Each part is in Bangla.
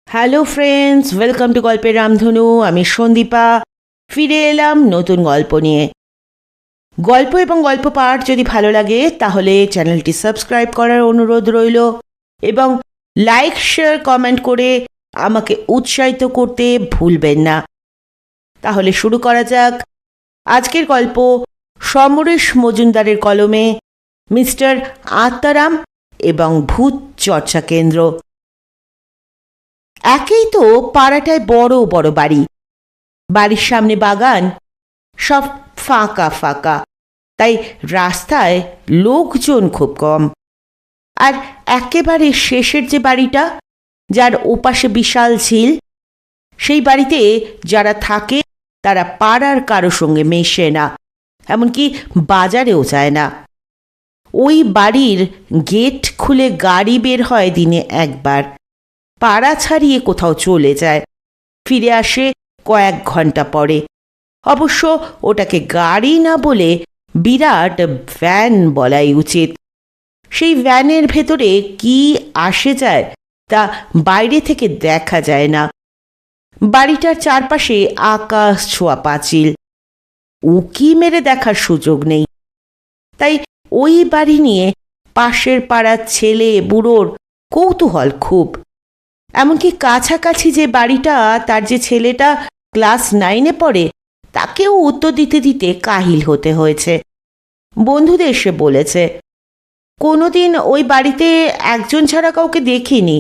হ্যালো ফ্রেন্ডস, ওয়েলকাম টু গল্পের রামধনু। আমি সন্দীপা ফিরে এলাম নতুন গল্প নিয়ে। গল্প এবং গল্প পাঠ যদি ভালো লাগে তাহলে চ্যানেলটি সাবস্ক্রাইব করার অনুরোধ রইল এবং লাইক শেয়ার কমেন্ট করে আমাকে উৎসাহিত করতে ভুলবেন না। তাহলে শুরু করা যাক। আজকের গল্প সমরেশ মজুমদারের কলমে মিস্টার আত্মারাম এবং ভূত চর্চা কেন্দ্র। একেই তো পাড়াটায় বড় বড় বাড়ি, বাড়ির সামনে বাগান, সব ফাঁকা ফাঁকা, তাই রাস্তায় লোকজন খুব কম। আর একেবারে শেষের যে বাড়িটা, যার ওপাশে বিশাল ঝিল, সেই বাড়িতে যারা থাকে তারা পাড়ার কারো সঙ্গে মেশে না, এমনকি বাজারেও যায় না। ওই বাড়ির গেট খুলে গাড়ি বের হয় দিনে একবার, পাড়া ছাড়িয়ে কোথাও চলে যায়, ফিরে আসে কয়েক ঘন্টা পরে। অবশ্য ওটাকে গাড়ি না বলে বিরাট ভ্যান বলাই উচিত। সেই ভ্যানের ভেতরে কি আসে যায় তা বাইরে থেকে দেখা যায় না। বাড়িটার চারপাশে আকাশ ছোঁয়া পাঁচিল, উকি মেরে দেখার সুযোগ নেই। তাই ওই বাড়ি নিয়ে পাশের পাড়ার ছেলে বুড়োর কৌতূহল খুব। এমনকি কাছাকাছি যে বাড়িটা, তার যে ছেলেটা ক্লাস 9-এ পড়ে, তাকেও উত্তর দিতে দিতে কাহিল হতে হয়েছে। বন্ধুদের সে বলেছে, কোনোদিন ওই বাড়িতে একজন ছাড়া কাউকে দেখিনি।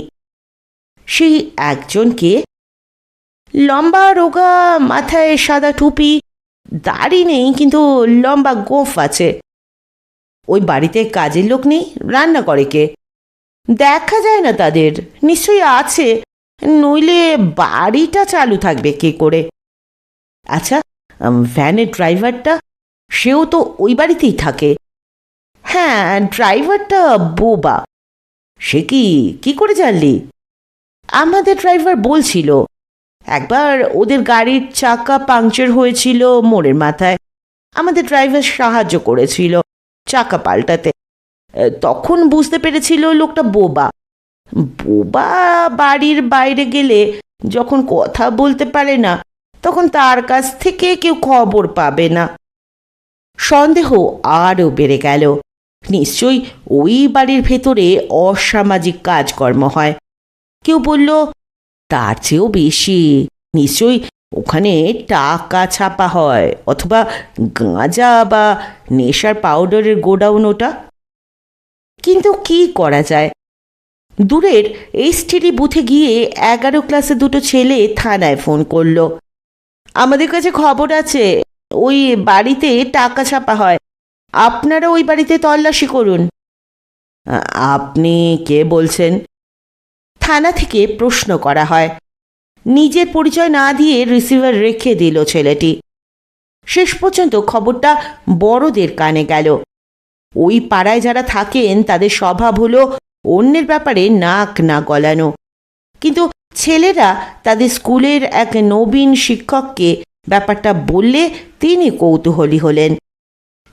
সেই একজনকে লম্বা রোগা, মাথায় সাদা টুপি, দাড়ি নেই কিন্তু লম্বা গোঁফ আছে। ওই বাড়িতে কাজের লোক নেই, রান্না করে কে? দেখা যায় না তাদের। নিশ্চয়ই আছে, নইলে বাড়িটা চালু থাকবে কে করে? আচ্ছা, ভ্যানের ড্রাইভারটা, সেও তো ওই বাড়িতেই থাকে। হ্যাঁ, ড্রাইভারটা বোবা। সে কি করে জানলি? আমাদের ড্রাইভার বলছিল, একবার ওদের গাড়ির চাকা পাংচার হয়েছিল মোড়ের মাথায়, আমাদের ড্রাইভার সাহায্য করেছিল চাকা পাল্টাতে। তখন বুঝতে পেরেছিল লোকটা বোবা। বোবা বাড়ির বাইরে গেলে যখন কথা বলতে পারে না, তখন তার কাছ থেকে কেউ খবর পাবে না। সন্দেহ আরও বেড়ে গেল। নিশ্চয়ই ওই বাড়ির ভেতরে অসামাজিক কাজকর্ম হয়। কেউ বলল, তার চেয়েও বেশি, নিশ্চয়ই ওখানে টাকা ছাপা হয়, অথবা গাঁজা বা নেশার পাউডারের গোডাউন ওটা। কিন্তু কি করা যায়? দূরের এসটিডি বুথে গিয়ে 11 ক্লাসে দুটো ছেলে থানায় ফোন করলো। আমাদের কাছে খবর আছে, ওই বাড়িতে টাকা ছাপা হয়, আপনারা ওই বাড়িতে তল্লাশি করুন। আপনি কে বলছেন? থানা থেকে প্রশ্ন করা হয়। নিজের পরিচয় না দিয়ে রিসিভার রেখে দিল ছেলেটি। শেষ পর্যন্ত খবরটা বড়দের কানে গেল। ওই পাড়ায় যারা থাকেন তাদের স্বভাব হলো অন্যের ব্যাপারে নাক না গলানো। কিন্তু ছেলেরা তাদের স্কুলের এক নবীন শিক্ষককে ব্যাপারটা বললে তিনি কৌতূহলী হলেন।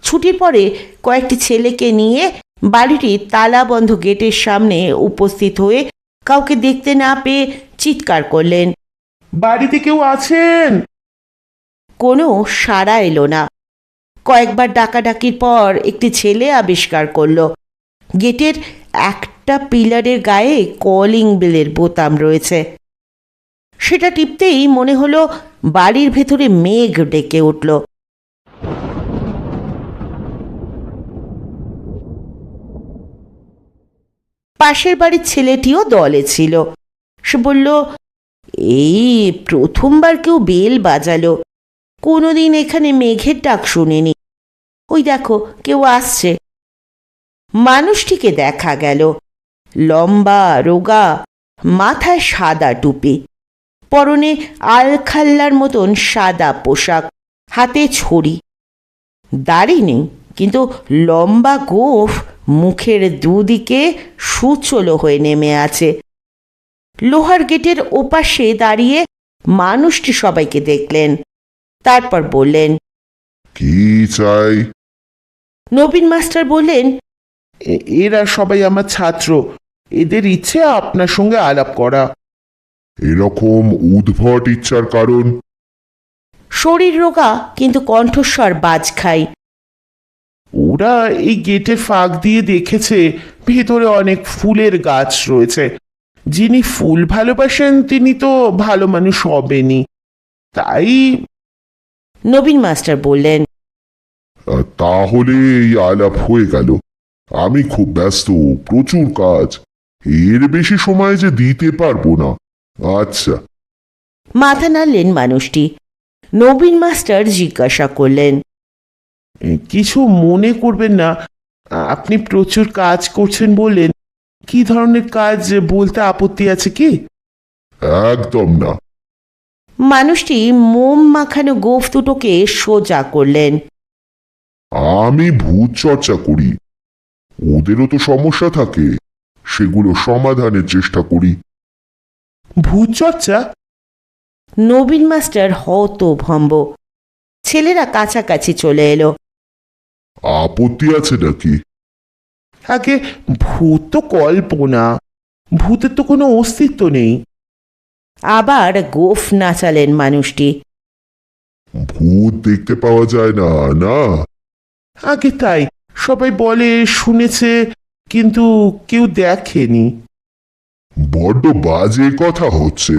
ছুটির পরে কয়েকটি ছেলেকে নিয়ে বাড়িটির তালাবন্ধ গেটের সামনে উপস্থিত হয়ে কাউকে দেখতে না পেয়ে চিৎকার করলেন, বাড়িতে কেউ আছেন? কোনো সাড়া এলো না। কয়েকবার ডাকাডাকির পর একটি ছেলে আবিষ্কার করল, গেটের একটা পিলারের গায়ে কলিং বেলের বোতাম রয়েছে। সেটা টিপতেই মনে হলো বাড়ির ভেতরে মেঘ ডেকে উঠল। পাশের বাড়ির ছেলেটিও দলে ছিল। সে বলল, এই প্রথমবার কেউ বেল বাজালো, কোনোদিন এখানে মেঘের ডাক শুনিনি। ওই দেখো, কেউ আসছে। মানুষটিকে দেখা গেল, লম্বা রোগা, মাথায় সাদা টুপি, পরনে আলখাল্লার মতন সাদা পোশাক, হাতে ছড়ি। দাড়ি নেই, কিন্তু লম্বা গোঁফ মুখের দুদিকে সুচলো হয়ে নেমে আছে। লোহার গেটের ওপাশে দাঁড়িয়ে মানুষটি সবাইকে দেখলেন, তারপর বললেন, কি চাই? নবীন মাস্টার বললেন, এরা সবাই আমার ছাত্র, এদের ইচ্ছে আপনার সঙ্গে আলাপ করা। এরকম উদ্ভট ইচ্ছার কারণ? শরীর রোগা কিন্তু কণ্ঠস্বর বাজ খাই। ওরা এই গেটের ফাঁক দিয়ে দেখেছে ভেতরে অনেক ফুলের গাছ রয়েছে। যিনি ফুল ভালোবাসেন তিনি তো ভালো মানুষ হবেনই, তাই। নবীন মাস্টার বললেন, তাহলে এই আলাপ হয়ে গেল। আমি খুব ব্যস্ত, প্রচুর কাজ, এর বেশি সময় যে দিতে পারবো না। আচ্ছা। মাথা নাড়লেন মানুষটি। নবীন মাস্টার জিজ্ঞাসা করলেন, কিছু মনে করবেন না, আপনি প্রচুর কাজ করছেন বললেন, কি ধরনের কাজ বলতে আপত্তি আছে কি? একদম না। মানুষটি মোম মাখানো গোঁফ দুটোকে সোজা করলেন। আমি ভূত চর্চা করি। ওদেরও তো সমস্যা থাকে, সেগুলো সমাধানের চেষ্টা করি। ভূত চর্চা? নবীন মাস্টার হতভম্ব। ছেলেরা কাছাকাছি চলে এলো। আপত্তি আছে নাকি? আগে ভূত তো কল্পনা, ভূতের তো কোনো অস্তিত্ব নেই। আবার গোঁফ নাচালেন মানুষটি। ভূত দেখতে পাওয়া যায় না, না? আগে তাই সবাই বলে, শুনেছে, কিন্তু কেউ দেখেনি। বড্ড বাজে কথা হচ্ছে।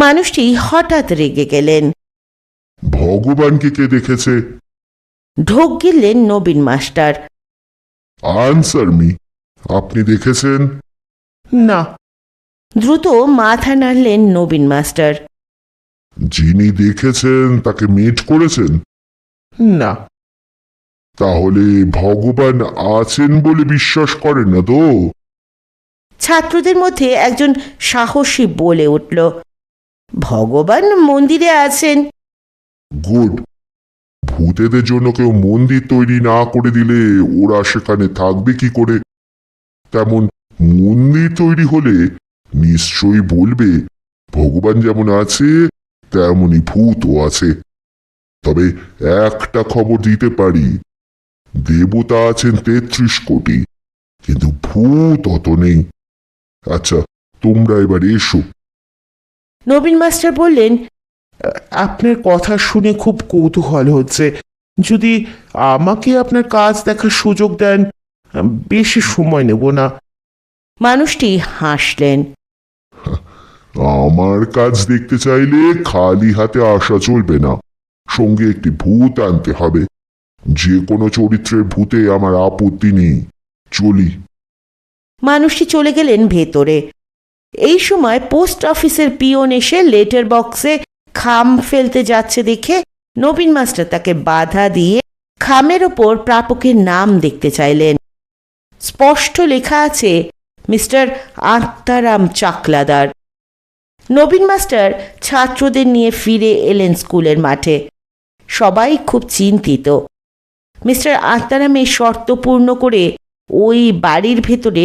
মানুষটি হঠাৎ রেগে গেলেন। ভগবানকে কে দেখেছে? ঢোক গিললেন নবীন মাস্টার। আনসার মি, আপনি দেখেছেন? না। দ্রুত মাথা নাড়লেন নবীন মাস্টার। যিনি দেখেছেন তাকে মিট করেছেন? না। তাহলে ভগবান আছেন বলে বিশ্বাস করেন না তো? ছাত্রদের মধ্যে একজন সাহসী বলে উঠল, ভগবান মন্দিরে আছেন। গুড। ভূতেদের জন্য কেউ মন্দির তৈরি না করে দিলে ওরা সেখানে থাকবে কি করে? তেমন মন্দির তৈরি হলে নিশ্চয়ই বলবে ভগবান যেমন আছে তেমনই ভূতও আছে। তবে একটা খবর দিতে পারি, দেবতা আছেন 33 কোটি, কিন্তু ভূত অত নেই। আচ্ছা, তোমরা এবার এসো। নবীন মাস্টার বললেন, আপনার কথা শুনে খুব কৌতূহল হচ্ছে। যদি আমাকে আপনার কাজ দেখার সুযোগ দেন, বেশি সময় নেব না। মানুষটি হাসলেন। আমার কাজ দেখতে চাইলে খালি হাতে আসা চলবে না, সঙ্গে একটি ভূত আনতে হবে। যে কোনো চরিত্রের ভূতে আমার আপত্তি নেই। চলি। মানুষটি চলে গেলেন ভেতরে। এই সময় পোস্ট অফিসের পিয়ন এসে লেটার বক্সে খাম ফেলতে যাচ্ছে দেখে নবীন মাস্টার তাকে বাধা দিয়ে খামের ওপর প্রাপকের নাম দেখতে চাইলেন। স্পষ্ট লেখা আছে, মিস্টার আত্মারাম চাকলাদার। নবীন মাস্টার ছাত্রদের নিয়ে ফিরে এলেন স্কুলের মাঠে। সবাই খুব চিন্তিত। মিস্টার আত্মারামের শর্ত পূর্ণ করে ওই বাড়ির ভেতরে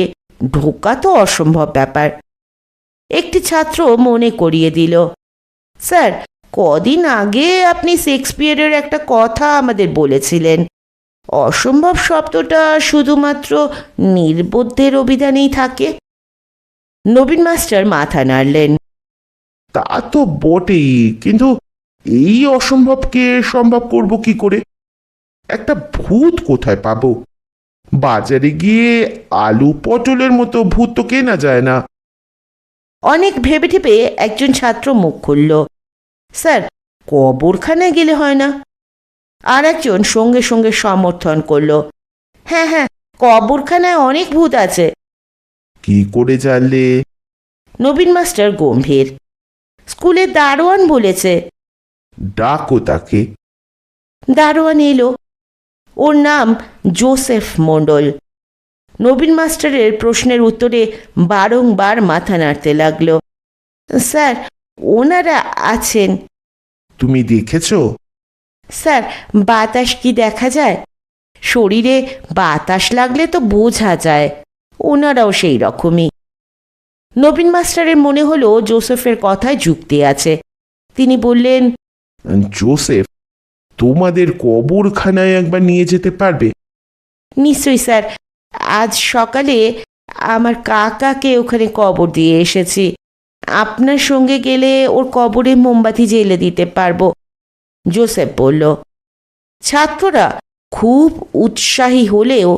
ঢোকা তো অসম্ভব ব্যাপার। একটি ছাত্র মনে করিয়ে দিল, স্যার, কদিন আগে আপনি শেক্সপিয়ারের একটা কথা আমাদের বলেছিলেন, অসম্ভব শব্দটা শুধুমাত্র নির্বোধের অভিধানেই থাকে। নবীন মাস্টার মাথা নাড়লেন। তা তো বটেই, কিন্তু এই অসম্ভবকে সম্ভব করব কি করে? একটা ভূত কোথায় পাবো? বাজারে গিয়ে আলু পটলের মতো ভূত তো কেনা যায় না। অনেক ভেবে টেপে একজন ছাত্র মুখ খুলল, স্যার, কবরখানায় গেলে হয় না? আর একজন সঙ্গে সঙ্গে সমর্থন করল, হ্যাঁ হ্যাঁ, কবরখানায় অনেক ভূত আছে। কি করে জানলে? নবীন মাস্টার গম্ভীর, স্কুলের দারোয়ান বলেছে। ডাকো তাকে। দারোয়ান এলো। ওর নাম জোসেফ মণ্ডল। নবীন মাস্টারের প্রশ্নের উত্তরে বারংবার মাথা নাড়তে লাগলো, স্যার, ওনারা আছেন। তুমি দেখেছ? স্যার, বাতাস কি দেখা যায়? শরীরে বাতাস লাগলে তো বোঝা যায়। ওনারাও সেই রকমই। নবীন মাস্টারের মনে হলো জোসেফের কথায় যুক্তি আছে। তিনি বললেন, জোসেফ তোমাদের কবরখানায় একবার নিয়ে যেতে পারবে? নিশ্চয়ই স্যার, আজ সকালে আমার কাকাকে ওখানে কবর দিয়ে এসেছি। আপনার সঙ্গে গেলে ওর কবরে মোমবাতি জ্বেলে দিতে পারবো, জোসেফ বলল। ছাত্ররা খুব উৎসাহী হলেও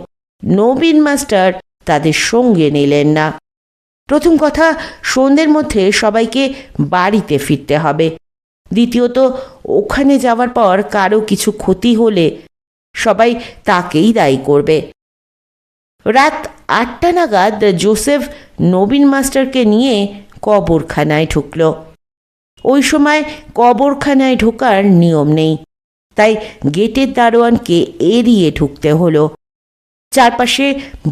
নবীন মাস্টার তাদের সঙ্গে নিলেন না। প্রথম কথা, সন্ধ্যের মধ্যে সবাইকে বাড়িতে ফিরতে হবে। দ্বিতীয়ত, ওখানে যাওয়ার পর কারো কিছু ক্ষতি হলে সবাই তাকেই দায়ী করবে। রাত 8টা নাগাদ জোসেফ নবীন মাস্টারকে নিয়ে কবরখানায় ঢুকল। ওই সময় কবরখানায় ঢোকার নিয়ম নেই, তাই গেটের দারোয়ানকে এড়িয়ে ঢুকতে হলো। চারপাশে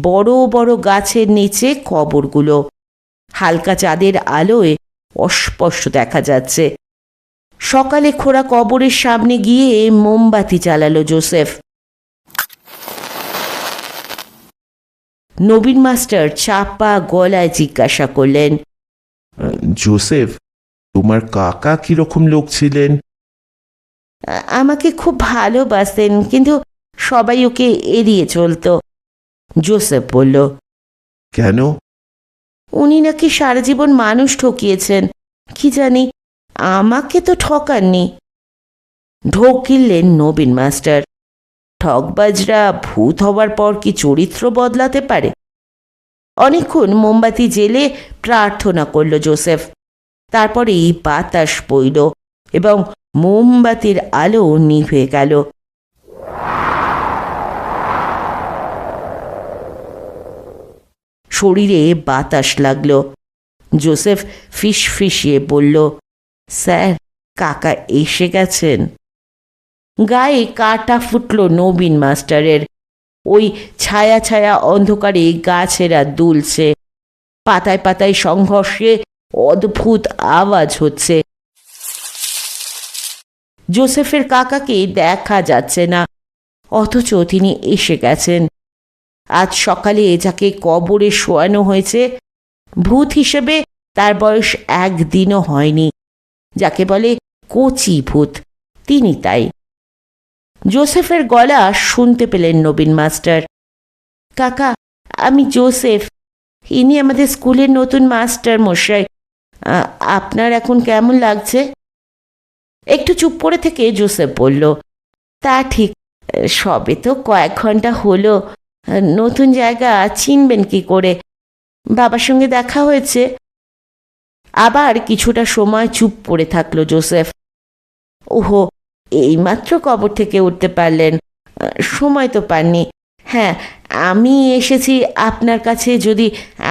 বড় বড় গাছের নিচে কবরগুলো হালকা চাঁদের আলোয় অস্পষ্ট দেখা যাচ্ছে। সকালে খোঁড়া কবরের সামনে গিয়ে মোমবাতি জ্বালালো জোসেফ। নবীন মাস্টার চাপা গলায় জিজ্ঞাসা করলেন, জোসেফ, তোমার কাকা কিরকম লোক ছিলেন? আমাকে খুব ভালোবাসতেন, কিন্তু সবাই ওকে এড়িয়ে চলতো, জোসেফ বলল। কেন? উনি নাকি সারা জীবন মানুষ ঠকিয়েছেন। কি জানি, আমাকে তো ঠকাননি, ঢোক গিললেন নবীন মাস্টার। ঠকবাজরা ভূত হওয়ার পর কি চরিত্র বদলাতে পারে? অনেকক্ষণ মোমবাতি জ্বেলে প্রার্থনা করল জোসেফ। তারপরেই বাতাস বইল এবং মোমবাতির আলো নিভে গেল। শরীরে বাতাস লাগল। জোসেফ ফিসফিসিয়ে বলল, স্যার, কাকা এসে গেছেন। গায়ে কাটা ফুটল নবীন মাস্টারের। ওই ছায়া ছায়া অন্ধকারে গাছেরা দুলছে, পাতায় পাতায় সংঘর্ষে অদ্ভুত আওয়াজ হচ্ছে। জোসেফের কাকাকে দেখা যাচ্ছে না, অথচ তিনি এসে গেছেন। আজ সকালে যাকে কবরে শোয়ানো হয়েছে, ভূত হিসেবে তার বয়স 1 দিনও হয়নি। যাকে বলে কচি ভূত, তিনি তাই। জোসেফের গলা শুনতে পেলেন নবীন মাস্টার। কাকা, আমি জোসেফ। ইনি আমাদের স্কুলের নতুন মাস্টার মশাই। আপনার এখন কেমন লাগছে? একটু চুপ করে থেকে জোসেফ বলল, তা ঠিক, সবে তো কয়েক ঘন্টা হলো। নতুন জায়গা চিনবেন কি করে? বাবার সঙ্গে দেখা হয়েছে। আবার কিছুটা সময় চুপ করে থাকলো জোসেফ। ওহো, এইমাত্র কবর থেকে উঠতে পারলেন, সময় তো পাননি। হ্যাঁ, আমি এসেছি আপনার কাছে, যদি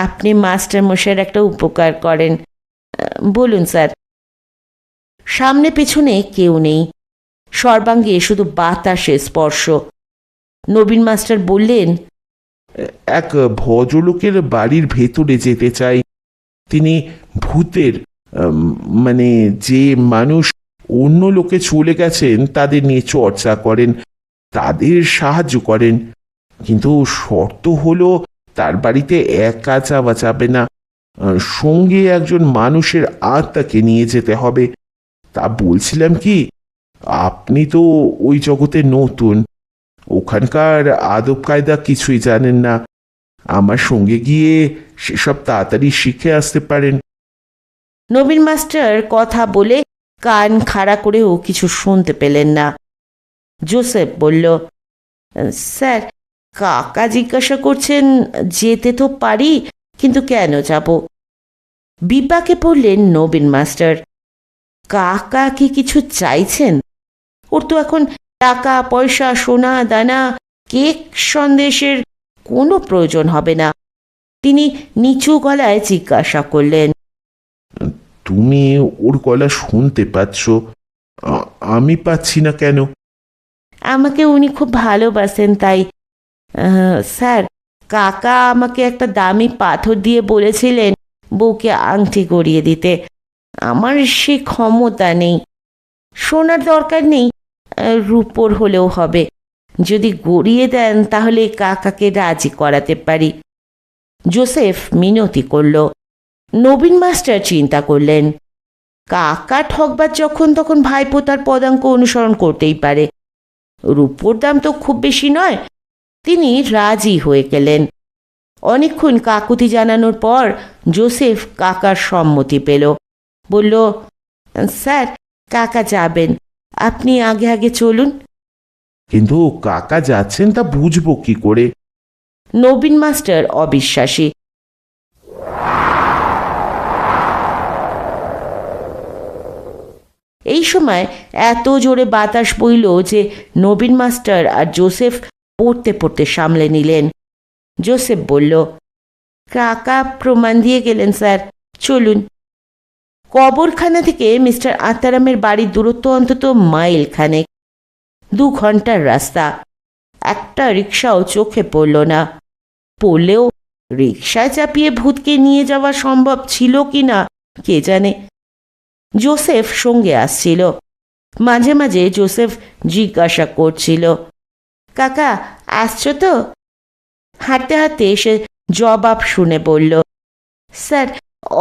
আপনি মাস্টার মশাইয়ের একটা উপকার করেন। বলুন স্যার। সামনে পেছনে কেউ নেই, সর্বাঙ্গে শুধু বাতাসের স্পর্শ। নবীন মাস্টার বললেন, এক ভদ্রলোকের বাড়ির ভেতরে যেতে চাই। তিনি ভূতের মানে যে মানুষ অন্য লোকে চলে গেছেন তাদের নিয়ে চর্চা করেন, তাদের সাহায্য করেন। কিন্তু শর্ত হলো তার বাড়িতে একা যাওয়া যাবে না, সঙ্গে একজন মানুষের আত্মাকে নিয়ে যেতে হবে। তা বলছিলাম কি, আপনি তো ওই জগতে নতুন, ওখানকার আদব কায়দা কিছুই জানেন না। আমার সঙ্গে গিয়ে সেসব তাড়াতাড়ি শিখে আসতে পারেন। নবীন মাস্টার কথা বলে কান খাড়া করেও কিছু শুনতে পেলেন না। জোসেফ বলল, স্যার, কাকা জিজ্ঞাসা করছেন, যেতে তো পারি, কিন্তু কেন যাব? বিপাকে পড়লেন নবীন মাস্টার। কাকা কি কিছু চাইছেন? ওর তো এখন টাকা পয়সা, সোনা দানা, কেক সন্দেশের কোনো প্রয়োজন হবে না। তিনি নিচু গলায় জিজ্ঞাসা করলেন, তুমি ওর গলা শুনতে পাচ্ছ, আমি পাচ্ছি না কেন? আমাকে উনি খুব ভালোবাসেন, তাই। স্যার, কাকা আমাকে একটা দামি পাথর দিয়ে বলেছিলেন বউকে আংটি গড়িয়ে দিতে। আমার সে ক্ষমতা নেই। সোনার দরকার নেই, রূপোর হলেও হবে। যদি গড়িয়ে দেন তাহলে কাকাকে রাজি করাতে পারি। জোসেফ মিনতি করল। নবীন মাস্টার চিন্তা করলেন, কাকা ঠকবার যখন তখন ভাইপো তার পদাঙ্ক অনুসরণ করতেই পারে। রূপোর দাম তো খুব বেশি নয়। তিনি রাজি হয়ে গেলেন। অনেকক্ষণ কাকুতি জানানোর পর জোসেফ কাকার সম্মতি পেল। বলল, স্যার, কাকা যাবেন, আপনি আগে আগে চলুন। কিন্তু কাকা যাচ্ছেন তা বুঝবো কি করে? নবীন মাস্টার অবিশ্বাসী। এই সময় এত জোরে বাতাস বইল যে নবীন মাস্টার আর জোসেফ পড়তে পড়তে সামলে নিলেন। জোসেফ বলল, কাকা প্রমাণ দিয়ে গেলেন স্যার, চলুন। কবরখানা থেকে মিস্টার আত্মারামের বাড়ির দূরত্ব অন্তত মাইল খানেক, 2 ঘন্টার রাস্তা। একটা রিক্সাও চোখে পড়ল না। পড়লেও রিক্সায় চাপিয়ে ভূতকে নিয়ে যাওয়া সম্ভব ছিল কিনা কে জানে। জোসেফ সঙ্গে আসছিল। মাঝে মাঝে জোসেফ জিজ্ঞাসা করছিল, কাকা আসছো তো? হাঁটতে হাঁটতে এসে জবাব শুনে বলল, স্যার,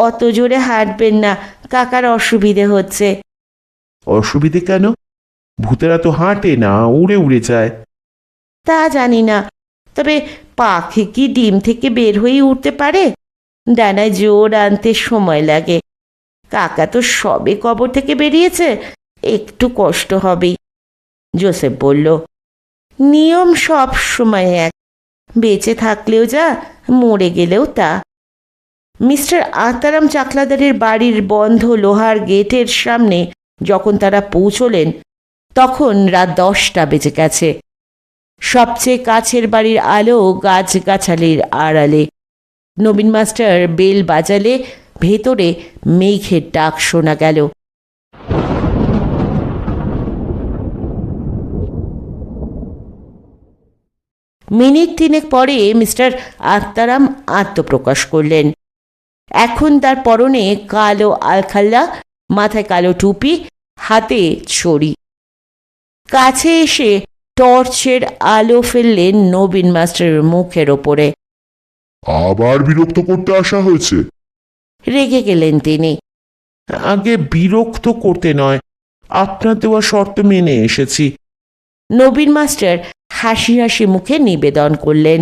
অত জোরে হাঁটবেন না, কাকার অসুবিধে হচ্ছে। অসুবিধে কেন? ভূতেরা তো হাঁটে না, উড়ে উড়ে যায়। তা জানি না, তবে পাখি কি ডিম থেকে বের হয়ে উঠতে পারে? ডানায় জোর আনতে সময় লাগে। কাকা তো সবে কবর থেকে বেরিয়েছে, একটু কষ্ট হবেই। জোসেফ বলল, নিয়ম সব সময় এক, বেঁচে থাকলেও যা, মরে গেলেও তা। মিস্টার আত্মারাম চাকলাদারের বাড়ির বন্ধ লোহার গেটের সামনে যখন তারা পৌঁছলেন তখন রাত 10টা বেজে গেছে। সবচেয়ে কাছের বাড়ির আলো গাছগাছালির আড়ালে। নবীন মাস্টার বেল বাজালে ভেতরে মেঘের ডাক শোনা গেল। মিনিট 3 পরে মিস্টার আত্মারাম আত্মপ্রকাশ করলেন। এখন তার পরনে কালো আলখাল্লা, মাথায় কালো টুপি, হাতে ছড়ি। কাছে এসে টর্চের আলো ফেললেন নবীন মাস্টারের মুখের ওপরে। আবার বিরক্ত করতে আসা হয়েছে? রেগে গেলেন তিনি। আগে বিরক্ত করতে নয়, আপনার দেওয়া শর্ত মেনে এসেছি। নবীন মাস্টার হাসি হাসি মুখে নিবেদন করলেন।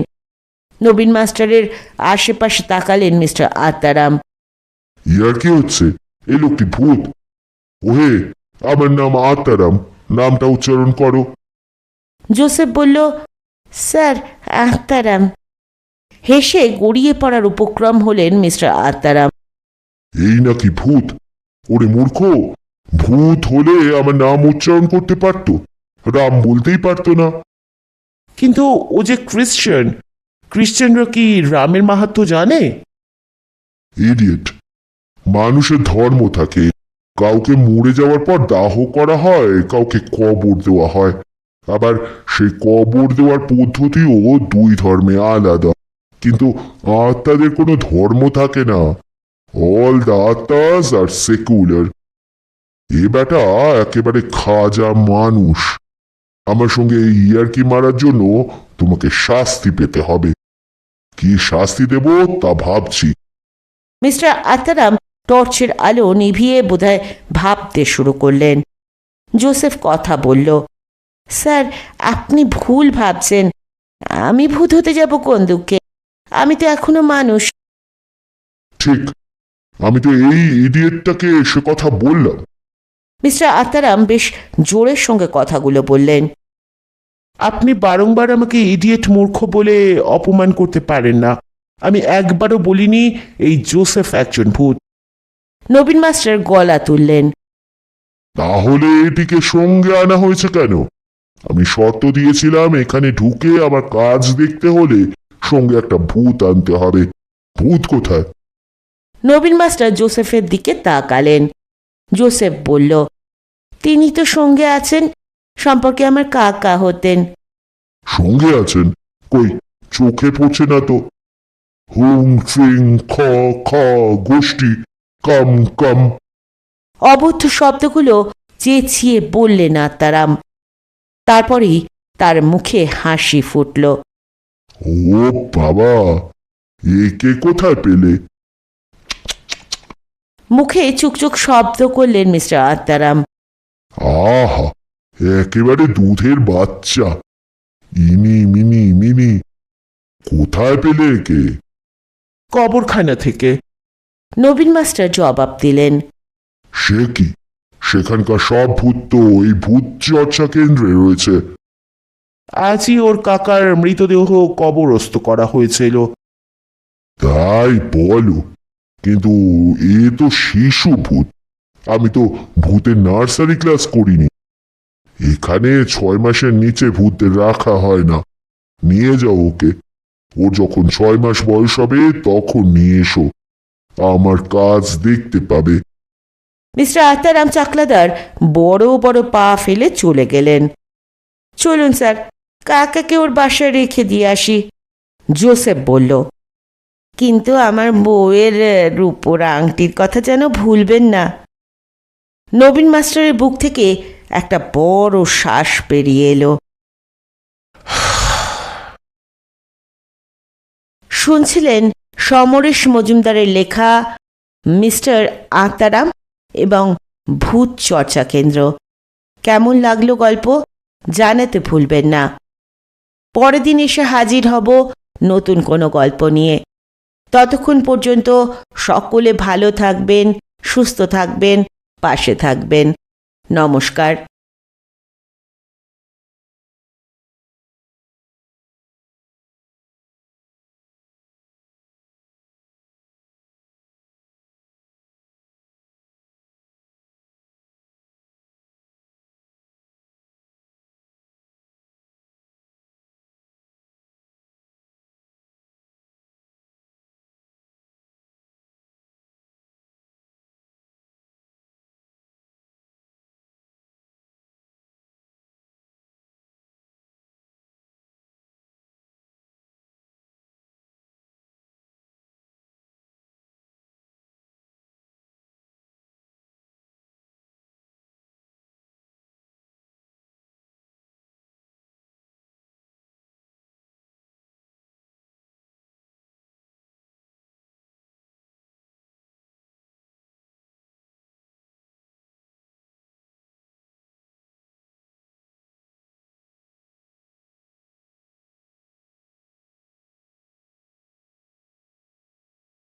নবীন মাস্টারের আশেপাশে তাকালেন মিস্টার আত্মারাম। ইয়ার কি হচ্ছে? এই লোকটি ভূত? ওহে, আমার নাম আত্মারাম, নামটা উচ্চারণ করো। জোসেফ বলল, স্যার, আত্মারাম। হেসে গড়িয়ে পড়ার উপক্রম হলেন মিস্টার আত্মারাম। এই নাকি ভূত? ওরে মূর্খ, ভূত হলে আমার নাম উচ্চারণ করতে পারতো, রাম বলতেই পারতো না। কিন্তু ও যে খ্রিস্টান, খ্রিস্টানরা কি রামের মাহাত্ম্য জানে? ইডিয়েট, মানুষের ধর্ম থাকে, কাউকে মরে যাওয়ার পর দাহ করা হয়, কাউকে কবর দেওয়া হয়। আবার সেই কবর দেওয়ার পদ্ধতিও 2 ধর্মে আলাদা। কিন্তু আত্মাদের কোনো ধর্ম থাকে না। অল দ্য আত্মাস আর সেকুলার। এ বেটা একেবারে খাজা মানুষ। আমার সঙ্গে ইয়ারকি মারার জন্য তোমাকে শাস্তি পেতে হবে। কি শাস্তি দেব তা ভাবছি। মিস্টার আত্মারাম টর্চের আলো নিভিয়ে বোধহয় ভাবতে শুরু করলেন। জোসেফ কথা বলল, স্যার, আপনি ভুল ভাবছেন। আমি ভূত হতে যাব কোন দুঃখে? আমি তো এখনো মানুষ। ঠিক, আমি তো এই ইডিয়েটটাকে সে কথা বললাম। মিস্টার আত্মারাম বেশ জোরের সঙ্গে কথাগুলো বললেন। আপনি বারংবার আমাকে ইডিয়েট মূর্খ বলে অপমান করতে পারেন না। আমি একবারও বলিনি এই জোসেফ একজন ভূত। নবীন মাস্টার গলা তুললেন। তাহলে এটিকে সঙ্গে আনা হয়েছে কেন? আমি শর্ত দিয়েছিলাম এখানে ঢুকে আমার কাজ দেখতে হলে সঙ্গে একটা ভূত আনতে হবে। ভূত কোথায়? নবীন মাস্টার জোসেফের দিকে তাকালেন। জোসেফ বলল, তিনি তো সঙ্গে আছেন, সম্পর্কে আমার কাকা হতেন। সঙ্গে আছেন? কই, চোখে পড়ছে না তো। হুং ফিং খ খ গোষ্ঠী, কাম কাম। অবদ্ধ শব্দগুলো চেঁচিয়ে বললেন আত্মারাম। তারপরেই তার মুখে হাসি ফুটল। ও বাবা, একে কোথায় পেলে? মুখে চুকচুক শব্দ করলেন মিস্টার আত্মারাম। আহা, একেবারে দুধের বাচ্চা। ইনি মিনি মিনি, কোথায় পেলে একে? কবরখানা থেকে। নবীন মাস্টার জবাব দিলেন। সে কি, সেখানকার সব ভূত তো এই ভূত চর্চা কেন্দ্রে রয়েছে। আজই ওর কাকার মৃতদেহ কবরস্থ করা হয়েছিল। তাই বলো, কিন্তু এ তো শিশু ভূত। আমি তো ভূতের নার্সারি ক্লাস করিনি। এখানে 6 মাসের নিচে ভূতদের রাখা হয় না। নিয়ে যাও ওকে। ওর যখন 6 মাস বয়স হবে তখন নিয়ে এসো, আমার কাজ দেখতে পাবে। মিস্টার আত্মারাম চাকলাদার বড় বড় পা ফেলে চলে গেলেন। চলুন স্যার, কাকাকে ওর বাসায় রেখে দিয়ে আসি, জোসেফ বলল। কিন্তু আমার বউয়ের রূপোর আংটির কথা যেন ভুলবেন না। নবীন মাস্টারের বুক থেকে একটা বড় শ্বাস বেরিয়ে এলো। শুনছিলেন সমরেশ মজুমদারের লেখা মিস্টার আত্মারাম এবং ভূত চর্চা কেন্দ্র। কেমন লাগলো গল্প জানাতে ভুলবেন না। পরের দিন এসে হাজির হব নতুন কোনো গল্প নিয়ে। ততক্ষণ পর্যন্ত সকলে ভালো থাকবেন, সুস্থ থাকবেন, পাশে থাকবেন। নমস্কার।